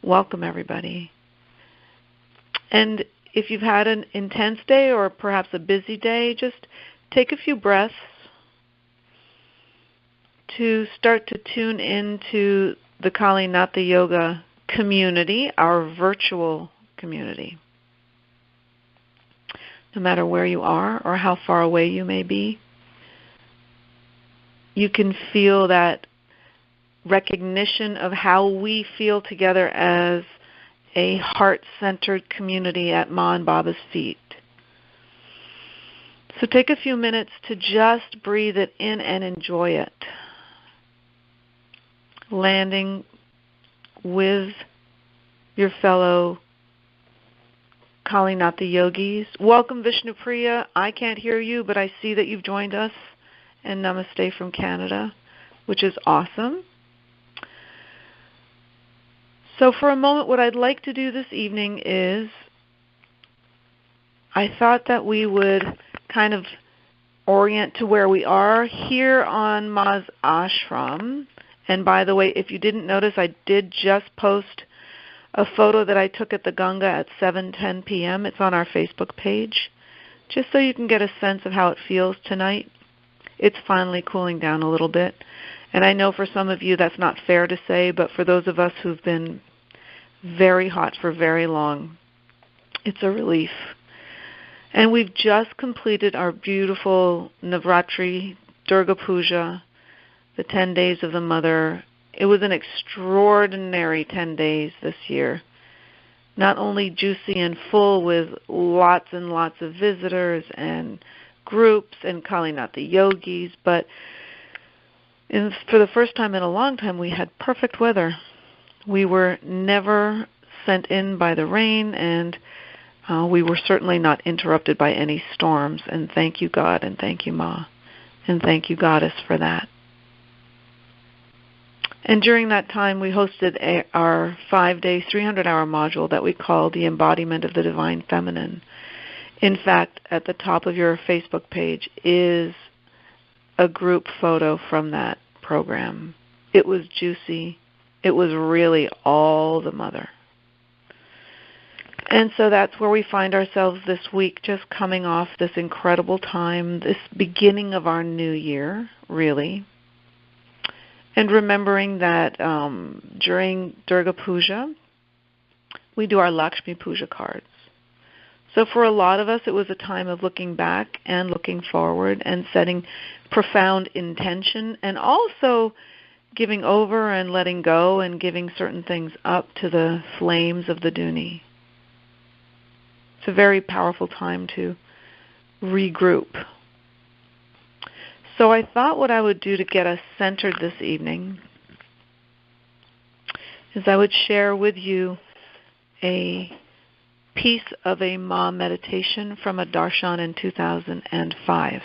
Welcome, everybody. And if you've had an intense day or perhaps a busy day, just take a few breaths to start to tune into the Kali Natha Yoga community, our virtual community. No matter where you are or how far away you may be, you can feel that recognition of how we feel together as a heart-centered community at Ma and Baba's feet. So take a few minutes to just breathe it in and enjoy it. Landing with your fellow Kali Natha yogis. Welcome, Vishnupriya. I can't hear you, but I see that you've joined us. And namaste from Canada, which is awesome. So for a moment, what I'd like to do this evening is I thought that we would kind of orient to where we are here on Ma's ashram. And by the way, if you didn't notice, I did just post a photo that I took at the Ganga at 7:10 p.m. It's on our Facebook page, just so you can get a sense of how it feels tonight. It's finally cooling down a little bit. And I know for some of you that's not fair to say, but for those of us who've been very hot for very long, it's a relief. And we've just completed our beautiful Navratri, Durga Puja, the 10 days of the Mother. It was an extraordinary 10 days this year. Not only juicy and full with lots and lots of visitors and groups and Kali Natha yogis, but for the first time in a long time, we had perfect weather. We were never sent in by the rain, and we were certainly not interrupted by any storms. And thank you, God, and thank you, Ma, and thank you, Goddess, for that. And during that time, we hosted our 5-day, 300-hour module that we call the Embodiment of the Divine Feminine. In fact, at the top of your Facebook page is a group photo from that program. It was juicy. It was really all the Mother. And so that's where we find ourselves this week, just coming off this incredible time, this beginning of our new year, really. And remembering that during Durga Puja, we do our Lakshmi Puja cards. So for a lot of us, it was a time of looking back and looking forward and setting profound intention, and also giving over and letting go and giving certain things up to the flames of the Duni. It's a very powerful time to regroup. So I thought what I would do to get us centered this evening is I would share with you a piece of a Ma meditation from a darshan in 2005.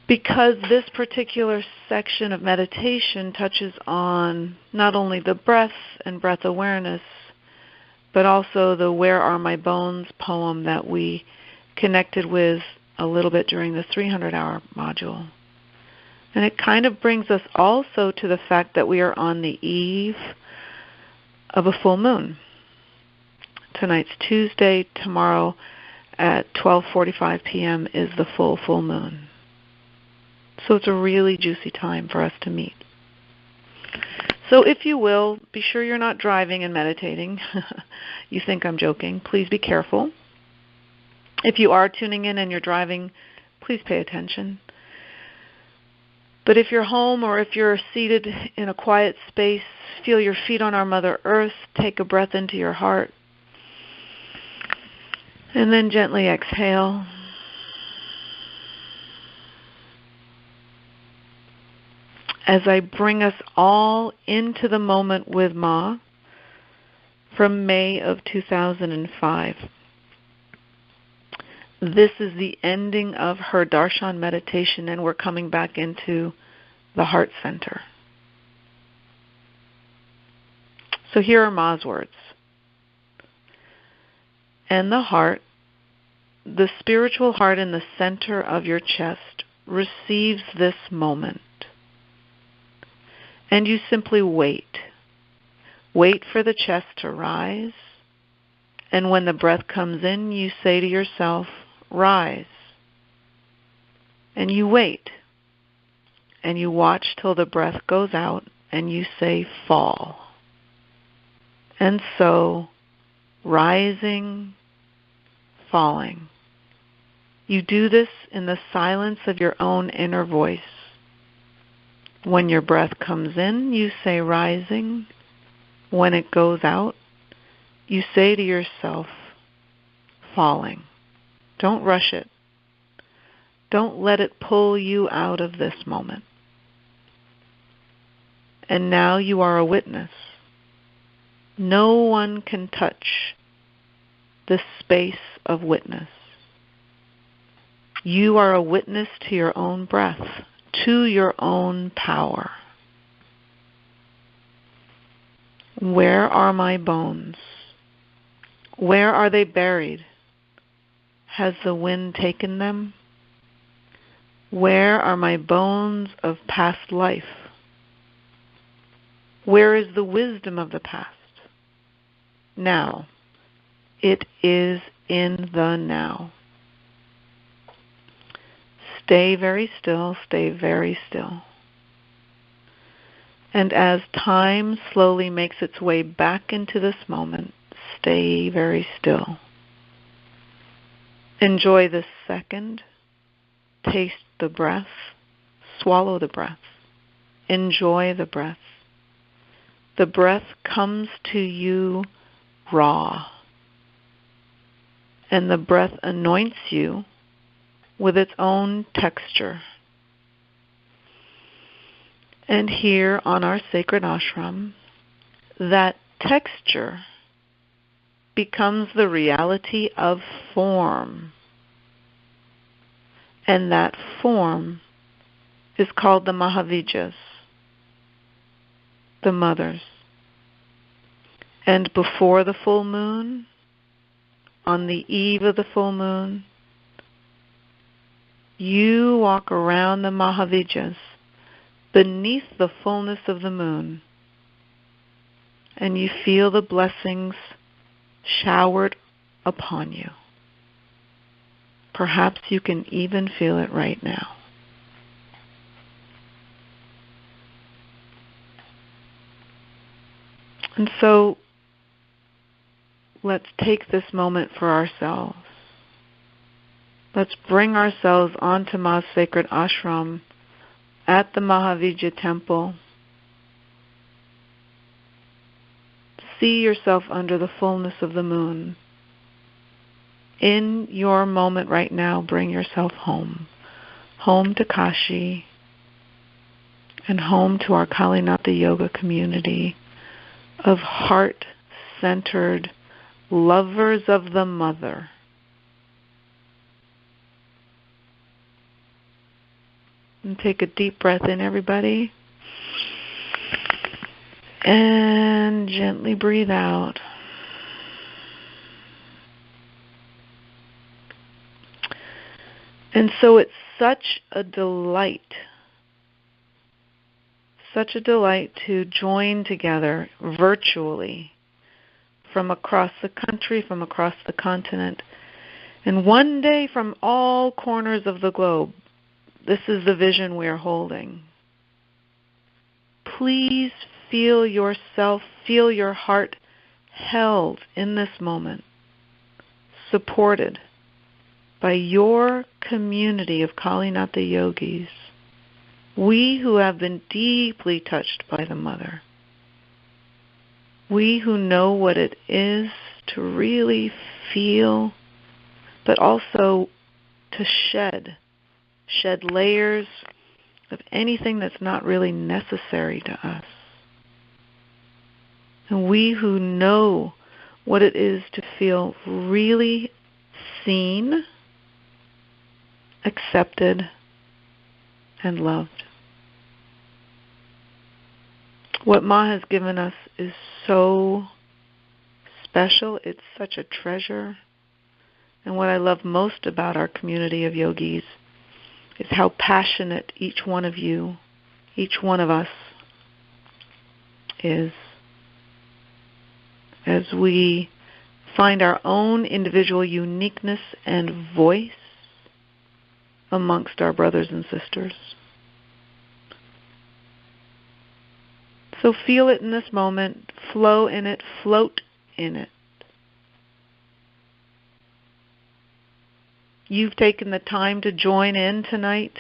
Because this particular section of meditation touches on not only the breath and breath awareness, but also the Where Are My Bones poem that we connected with a little bit during the 300-hour module. And it kind of brings us also to the fact that we are on the eve of a full moon. Tonight's Tuesday. Tomorrow at 12:45 p.m. is the full moon. So it's a really juicy time for us to meet. So if you will, be sure you're not driving and meditating. You think I'm joking. Please be careful. If you are tuning in and you're driving, please pay attention. But if you're home or if you're seated in a quiet space, feel your feet on our Mother Earth. Take a breath into your heart. And then gently exhale. As I bring us all into the moment with Ma from May of 2005. This is the ending of her darshan meditation, and we're coming back into the heart center. So here are Ma's words. And the heart, the spiritual heart in the center of your chest, receives this moment. And you simply wait. Wait for the chest to rise. And when the breath comes in, you say to yourself, rise. And you wait. And you watch till the breath goes out and you say, fall. And so, rising, falling. You do this in the silence of your own inner voice. When your breath comes in, you say rising. When it goes out, you say to yourself, falling. Don't rush it. Don't let it pull you out of this moment. And now you are a witness. No one can touch this space of witness. You are a witness to your own breath, to your own power. Where are my bones? Where are they buried? Has the wind taken them? Where are my bones of past life? Where is the wisdom of the past? Now. It is in the now. Stay very still, stay very still. And as time slowly makes its way back into this moment, stay very still. Enjoy this second. Taste the breath. Swallow the breath. Enjoy the breath. The breath comes to you raw. And the breath anoints you with its own texture. And here on our sacred ashram, that texture becomes the reality of form. And that form is called the Mahavijas, the mothers. And before the full moon, on the eve of the full moon, you walk around the Mahavijas beneath the fullness of the moon, and you feel the blessings showered upon you. Perhaps you can even feel it right now. And so, let's take this moment for ourselves. Let's bring ourselves onto Ma's sacred ashram at the Mahavija temple. See yourself under the fullness of the moon. In your moment right now, bring yourself home. Home to Kashi and home to our Kali Natha Yoga community of heart-centered lovers of the mother. And take a deep breath in, everybody. And gently breathe out. And so it's such a delight to join together virtually from across the country, from across the continent, and one day from all corners of the globe. This is the vision we are holding. Please feel yourself, feel your heart held in this moment, supported by your community of Kali Natha yogis, we who have been deeply touched by the Mother, we who know what it is to really feel, but also to shed layers of anything that's not really necessary to us. And we who know what it is to feel really seen, accepted, and loved. What Ma has given us is so special. It's such a treasure. And what I love most about our community of yogis is how passionate each one of you, each one of us is. as we find our own individual uniqueness and voice amongst our brothers and sisters. So feel it in this moment, flow in it, float in it. You've taken the time to join in tonight.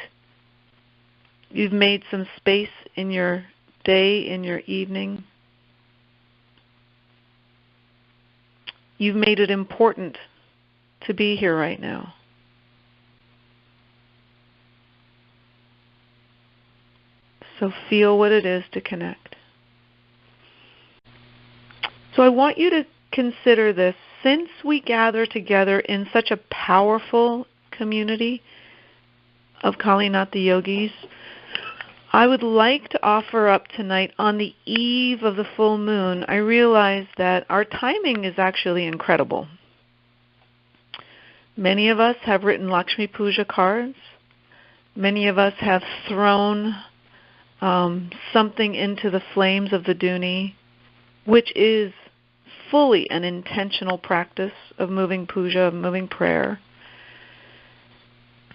You've made some space in your day, in your evening. You've made it important to be here right now. So feel what it is to connect. So I want you to consider this. Since we gather together in such a powerful community of Kali Natha Yogis, I would like to offer up tonight on the eve of the full moon. I realize that our timing is actually incredible. Many of us have written Lakshmi Puja cards. Many of us have thrown something into the flames of the Duni, which is fully an intentional practice of moving puja, of moving prayer.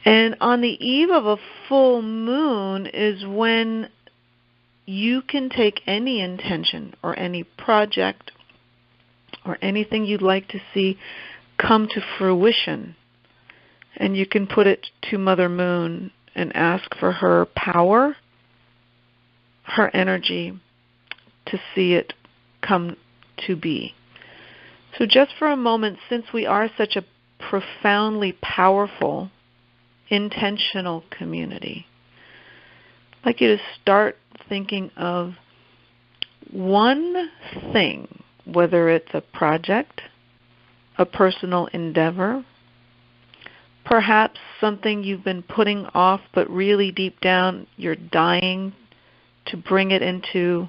And on the eve of a full moon is when you can take any intention or any project or anything you'd like to see come to fruition. And you can put it to Mother Moon and ask for her power, her energy to see it come to be. So just for a moment, since we are such a profoundly powerful, intentional community, I'd like you to start thinking of one thing, whether it's a project, a personal endeavor, perhaps something you've been putting off, but really deep down you're dying to bring it into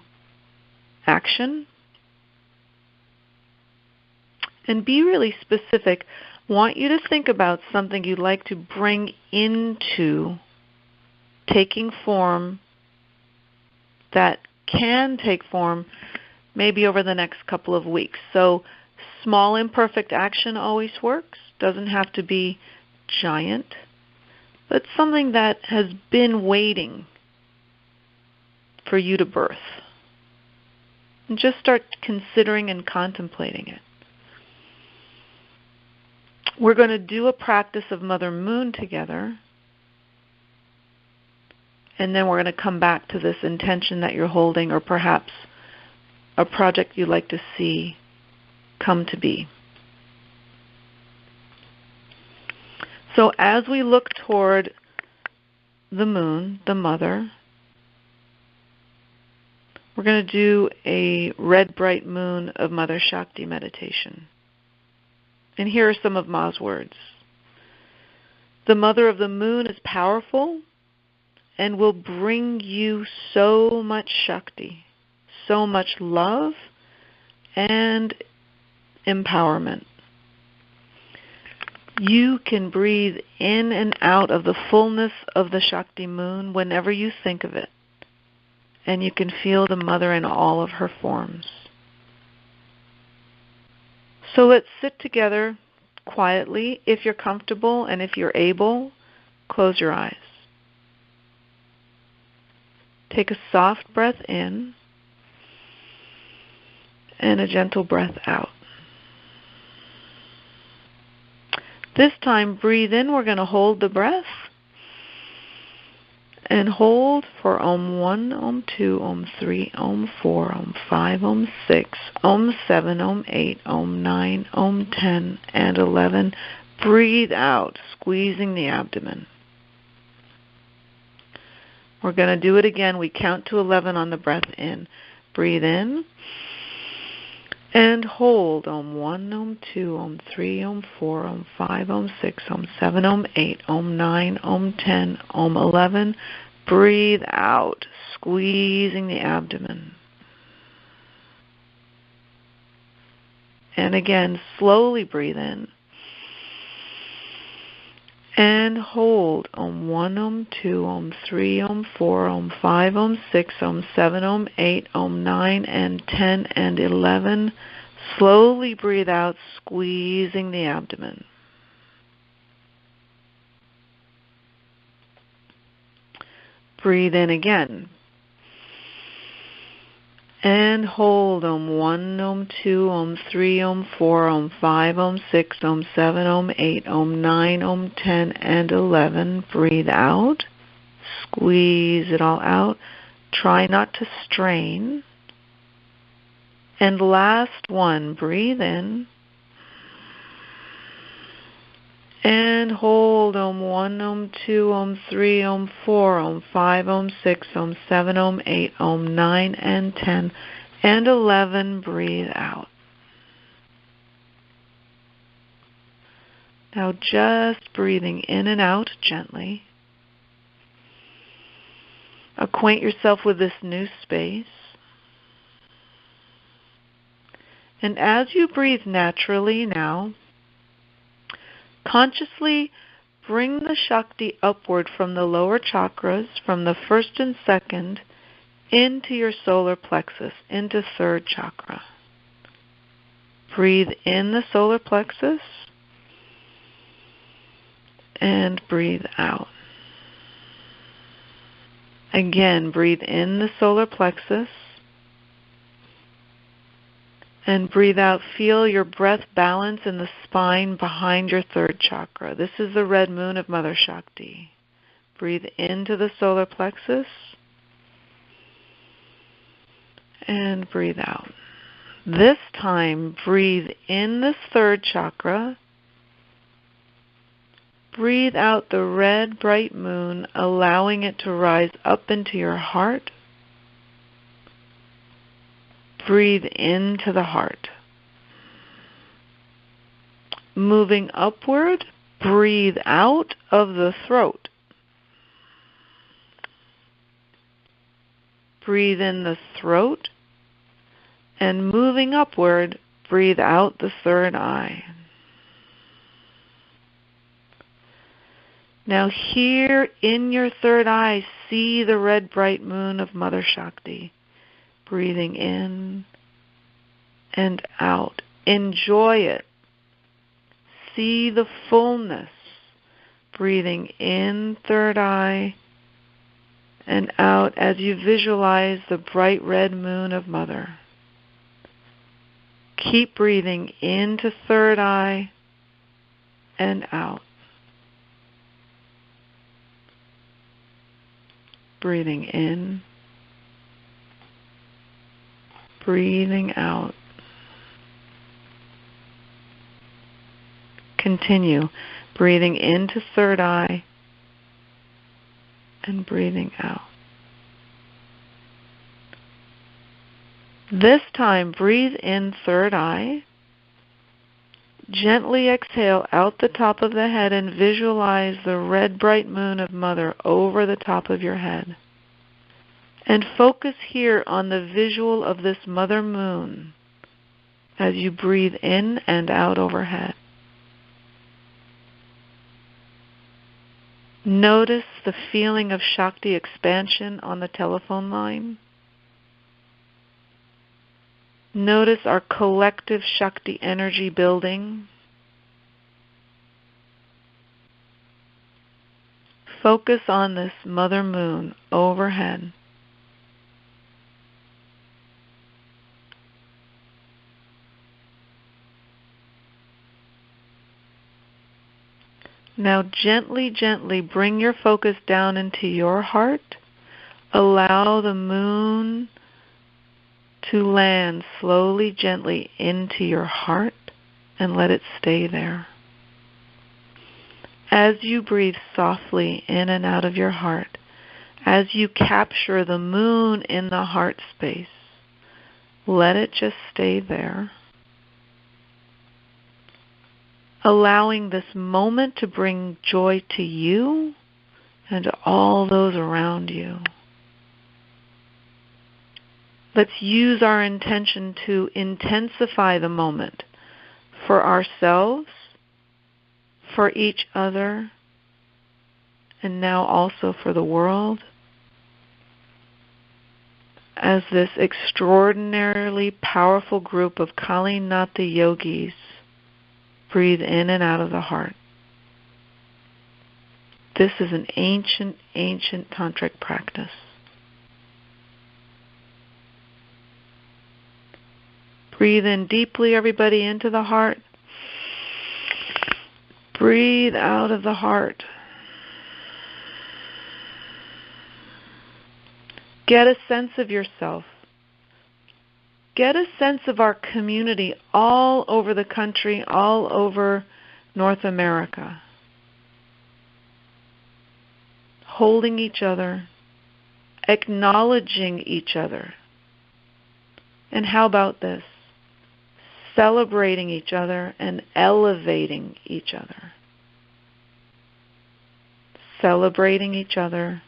action. And be really specific. I want you to think about something you'd like to bring into taking form that can take form maybe over the next couple of weeks. So small imperfect action always works. Doesn't have to be giant, but something that has been waiting for you to birth. And just start considering and contemplating it. We're going to do a practice of Mother Moon together, and then we're going to come back to this intention that you're holding, or perhaps a project you'd like to see come to be. So as we look toward the moon, the mother, we're going to do a red bright moon of Mother Shakti meditation. And here are some of Ma's words. The mother of the moon is powerful and will bring you so much Shakti, so much love and empowerment. You can breathe in and out of the fullness of the Shakti moon whenever you think of it. And you can feel the mother in all of her forms. So let's sit together quietly. If you're comfortable and if you're able, close your eyes. Take a soft breath in and a gentle breath out. This time, breathe in. We're going to hold the breath. And hold for Om 1, Om 2, Om 3, Om 4, Om 5, Om 6, Om 7, Om 8, Om 9, Om 10, and 11. Breathe out, squeezing the abdomen. We're going to do it again. We count to 11 on the breath in. Breathe in. And hold Om 1, Om 2, Om 3, Om 4, Om 5, Om 6, Om 7, Om 8, Om 9, Om 10, Om 11. Breathe out, squeezing the abdomen. And again, slowly breathe in. And hold Om 1, Om 2, Om 3, Om 4, Om 5, Om 6, Om 7, Om 8, Om 9, and 10, and 11. Slowly breathe out, squeezing the abdomen. Breathe in again. And hold Om 1, Om 2, Om 3, Om 4, Om 5, Om 6, Om 7, Om 8, Om 9, Om 10, and 11. Breathe out. Squeeze it all out. Try not to strain. And last one, breathe in. And hold Om 1, Om 2, Om 3, Om 4, Om 5, Om 6, Om 7, Om 8, Om 9, and 10, and 11. Breathe out. Now just breathing in and out gently. Acquaint yourself with this new space. And as you breathe naturally now, consciously bring the Shakti upward from the lower chakras, from the first and second, into your solar plexus, into third chakra. Breathe in the solar plexus and breathe out. Again, breathe in the solar plexus and breathe out. Feel your breath balance in the spine behind your third chakra. This is the red moon of Mother Shakti. Breathe into the solar plexus and breathe out. This time, breathe in this third chakra. Breathe out the red bright moon, allowing it to rise up into your heart. Breathe into the heart. Moving upward, breathe out of the throat. Breathe in the throat, and moving upward, breathe out the third eye. Now here in your third eye, see the red bright moon of Mother Shakti. Breathing in and out. Enjoy it. See the fullness. Breathing in third eye and out as you visualize the bright red moon of Mother. Keep breathing into third eye and out. Breathing in. Breathing out. Continue breathing into third eye and breathing out. This time, breathe in third eye. Gently exhale out the top of the head and visualize the red bright moon of Mother over the top of your head. And focus here on the visual of this Mother Moon as you breathe in and out overhead. Notice the feeling of Shakti expansion on the telephone line. Notice our collective Shakti energy building. Focus on this Mother Moon overhead. Now gently, gently bring your focus down into your heart. Allow the moon to land slowly, gently into your heart and let it stay there. As you breathe softly in and out of your heart, as you capture the moon in the heart space, let it just stay there. Allowing this moment to bring joy to you and to all those around you. Let's use our intention to intensify the moment for ourselves, for each other, and now also for the world. as this extraordinarily powerful group of Kali Natha yogis breathe in and out of the heart. This is an ancient, ancient tantric practice. Breathe in deeply, everybody, into the heart. Breathe out of the heart. Get a sense of yourself. Get a sense of our community all over the country, all over North America. Holding each other, acknowledging each other. And how about this? Celebrating each other and elevating each other. Celebrating each other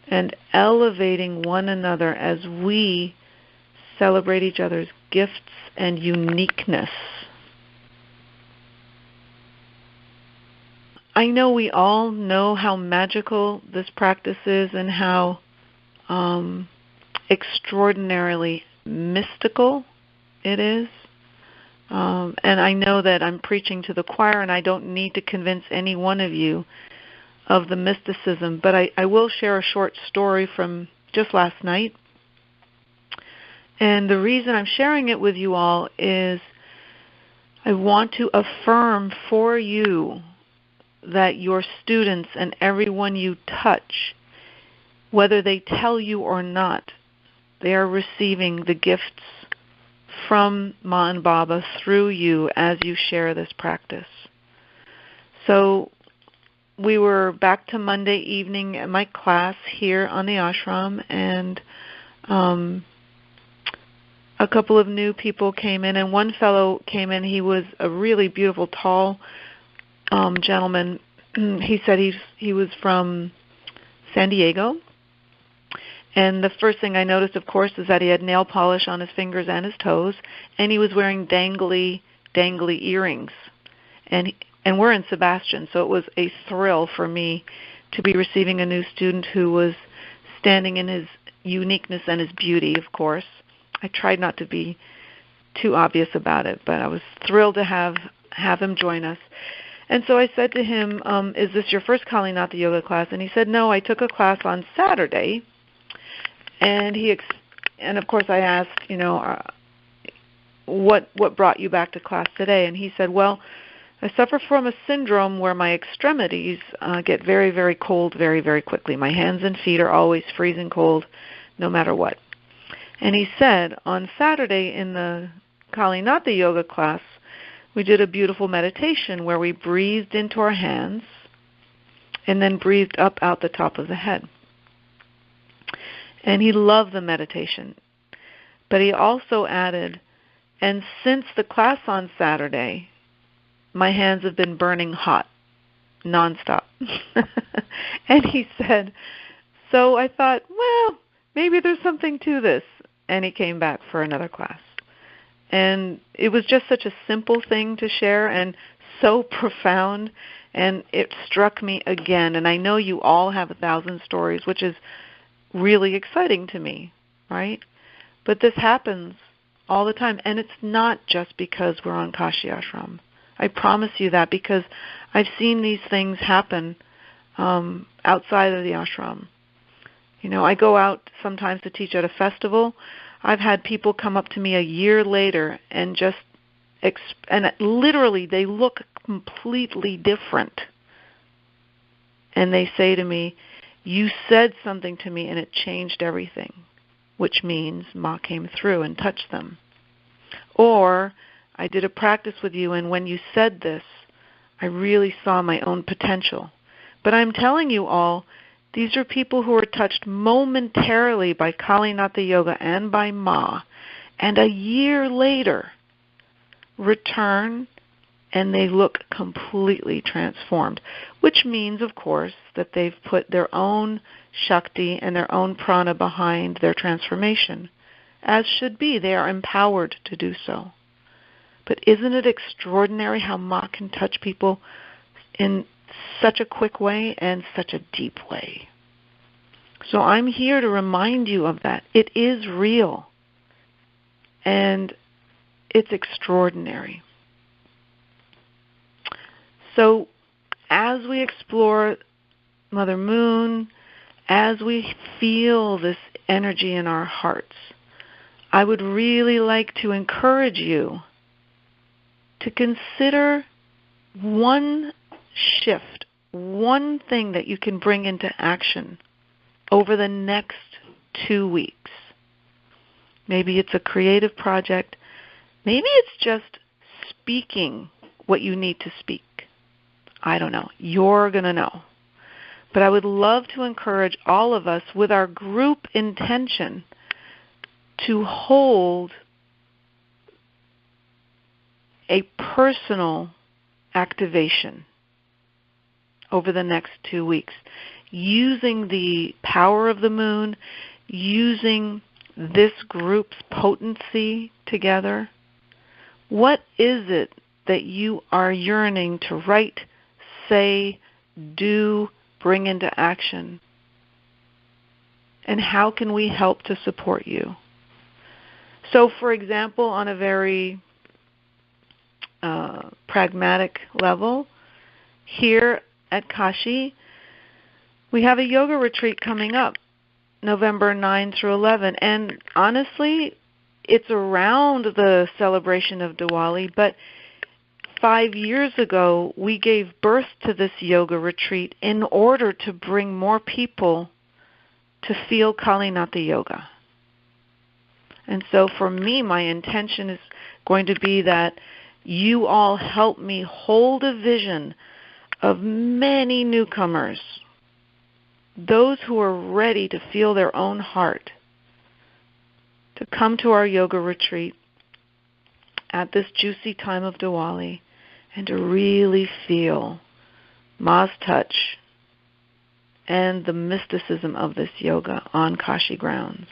and elevating one another as we celebrate each other's gifts and uniqueness. I know we all know how magical this practice is and how extraordinarily mystical it is. And I know that I'm preaching to the choir, and I don't need to convince any one of you of the mysticism, but I will share a short story from just last night. And the reason I'm sharing it with you all is I want to affirm for you that your students and everyone you touch, whether they tell you or not, they are receiving the gifts from Ma and Baba through you as you share this practice. So we were back to Monday evening at my class here on the ashram, and a couple of new people came in, and one fellow came in. He was a really beautiful, tall gentleman. He said he was from San Diego. And the first thing I noticed, of course, is that he had nail polish on his fingers and his toes, and he was wearing dangly earrings. And we're in Sebastian, so it was a thrill for me to be receiving a new student who was standing in his uniqueness and his beauty, of course. I tried not to be too obvious about it, but I was thrilled to have him join us. And so I said to him, is this your first Kali Natha Yoga class? And he said, no, I took a class on Saturday. And and of course I asked, what brought you back to class today? And he said, well, I suffer from a syndrome where my extremities get very, very cold very, very quickly. My hands and feet are always freezing cold no matter what. And he said, on Saturday in the Kali Natha Yoga class, we did a beautiful meditation where we breathed into our hands and then breathed up out the top of the head. And he loved the meditation. But he also added, and since the class on Saturday, my hands have been burning hot, nonstop. And he said, so I thought, well, maybe there's something to this. And he came back for another class. And it was just such a simple thing to share and so profound. And it struck me again. And I know you all have 1,000 stories, which is really exciting to me, right? But this happens all the time. And it's not just because we're on Kashi Ashram. I promise you that, because I've seen these things happen outside of the ashram. I go out sometimes to teach at a festival. I've had people come up to me a year later and literally they look completely different. And they say to me, you said something to me and it changed everything, which means Ma came through and touched them. Or I did a practice with you, and when you said this, I really saw my own potential. But I'm telling you all, these are people who are touched momentarily by Kali Natha Yoga and by Ma, and a year later return and they look completely transformed, which means, of course, that they've put their own Shakti and their own prana behind their transformation, as should be. They are empowered to do so. But isn't it extraordinary how Ma can touch people in such a quick way and such a deep way? So I'm here to remind you of that. It is real. And it's extraordinary. So as we explore Mother Moon, as we feel this energy in our hearts, I would really like to encourage you to consider one shift, one thing that you can bring into action over the next 2 weeks. Maybe it's a creative project. Maybe it's just speaking what you need to speak. I don't know. You're going to know. But I would love to encourage all of us with our group intention to hold a personal activation over the next 2 weeks, using the power of the moon, using this group's potency together. What is it that you are yearning to write, say, do, bring into action? And how can we help to support you? So, for example, on a very pragmatic level, here at Kashi, we have a yoga retreat coming up, November 9 through 11. And honestly, it's around the celebration of Diwali, but 5 years ago, we gave birth to this yoga retreat in order to bring more people to feel Kali Natha Yoga. And so for me, my intention is going to be that you all help me hold a vision of many newcomers, those who are ready to feel their own heart, to come to our yoga retreat at this juicy time of Diwali and to really feel Ma's touch and the mysticism of this yoga on Kashi grounds.